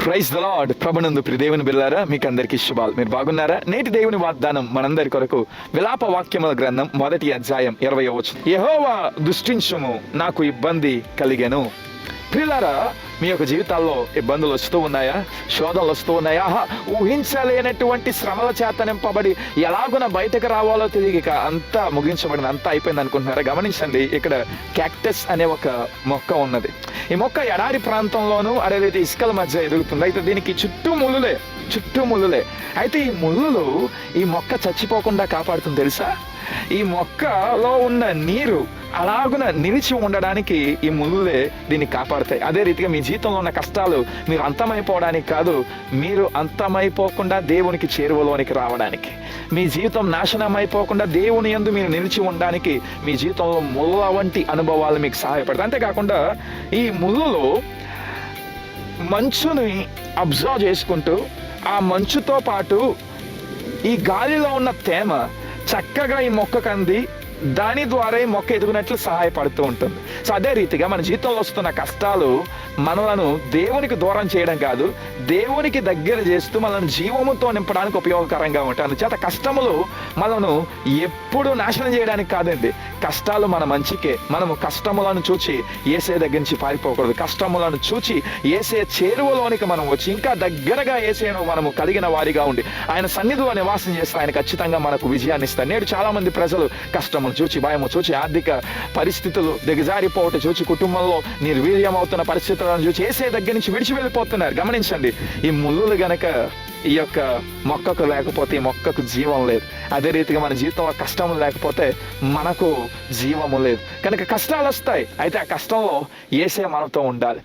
Praise the lord. ప్రభునందు ప్రియ దేవుని బిడ్డలారా, మీకు అందరికీ శుభాలు. మీరు బాగున్నారా? నేటి దేవుని వాగ్దానం మనందరి కొరకు విలాప వాక్యముల గ్రంథం 1వ అధ్యాయం 20వ వచనం. యెహోవా దృష్టించుము, నాకు ఇబ్బంది కలిగెను. ప్రియులారా, మీ యొక్క జీవితాల్లో ఇబ్బందులు వస్తూ ఉన్నాయా? శోధనలు వస్తూ ఉన్నాయా? ఊహించలేనటువంటి శ్రమల చేత నింపబడి ఎలాగున బయటకు రావాలో తెలియక అంతా ముగించబడిన, అంతా అయిపోయింది అనుకుంటున్నారా? గమనించండి, ఇక్కడ క్యాక్టస్ అనే ఒక మొక్క ఉన్నది. ఈ మొక్క ఎడారి ప్రాంతంలోనూ అదేదైతే ఇసుకల మధ్య ఎదుగుతుంది. అయితే దీనికి చుట్టూ ముళ్ళులే. అయితే ఈ ముళ్ళులు ఈ మొక్క చచ్చిపోకుండా కాపాడుతుంది తెలుసా? ఈ మొక్కలో ఉన్న నీరు అలాగున నిలిచి ఉండడానికి ఈ ముళ్ళులే దీన్ని కాపాడుతాయి. అదే రీతిగా మీ జీవితంలో ఉన్న కష్టాలు మీరు అంతమైపోవడానికి కాదు, మీరు అంతమైపోకుండా దేవునికి చేరువలోనికి రావడానికి, మీ జీవితం నాశనం అయిపోకుండా దేవుని యందు మీరు నిలిచి ఉండడానికి మీ జీవితంలో ముళ్ళ వంటి అనుభవాలు మీకు సహాయపడతాయి. అంతేకాకుండా ఈ ముళ్ళులు మంచుని అబ్జర్వ్ చేసుకుంటూ ఆ మంచుతో పాటు ఈ గాలిలో ఉన్న తేమ చక్కగా ఈ మొక్కకు అంది దాని ద్వారా ఈ మొక్క ఎదుగునట్లు సహాయపడుతూ ఉంటుంది. సో అదే రీతిగా మన జీవితంలో వస్తున్న కష్టాలు మనలను దేవునికి దూరం చేయడం కాదు, దేవునికి దగ్గర చేస్తూ మనల్ని జీవముతో నింపడానికి ఉపయోగకరంగా ఉంటాయి. అందుచేత కష్టములు మనను ఎప్పుడు నాశనం చేయడానికి కాదండి, కష్టాలు మన మంచికే. మనము కష్టములను చూచి యేసే దగ్గర నుంచి పారిపోకూడదు. కష్టములను చూచి యేసే చేరువలోనికి మనం వచ్చి ఇంకా దగ్గరగా యేసేను మనము కలిగిన వారిగా ఉండి ఆయన సన్నిధిలో నివాసం చేస్తే ఆయన ఖచ్చితంగా మనకు విజయాన్ని ఇస్తారు. నేడు చాలా మంది ప్రజలు కష్టములు చూచి, భయము చూచి, ఆర్థిక పరిస్థితులు దిగజారిపోవటం చూచి, కుటుంబంలో నిర్వీర్యం అవుతున్న పరిస్థితులను చూచి యేసే దగ్గర నుంచి విడిచి వెళ్ళిపోతున్నారు. గమనించండి, ఈ ముళ్ళులు గనక ఈ యొక్క మొక్కకు లేకపోతే ఈ మొక్కకు జీవం లేదు. అదే రీతిగా మన జీవితంలో కష్టం లేకపోతే మనకు జీవము లేదు. కనుక కష్టాలు వస్తాయి, అయితే ఆ కష్టంలో యేసే మనతో ఉండాలి.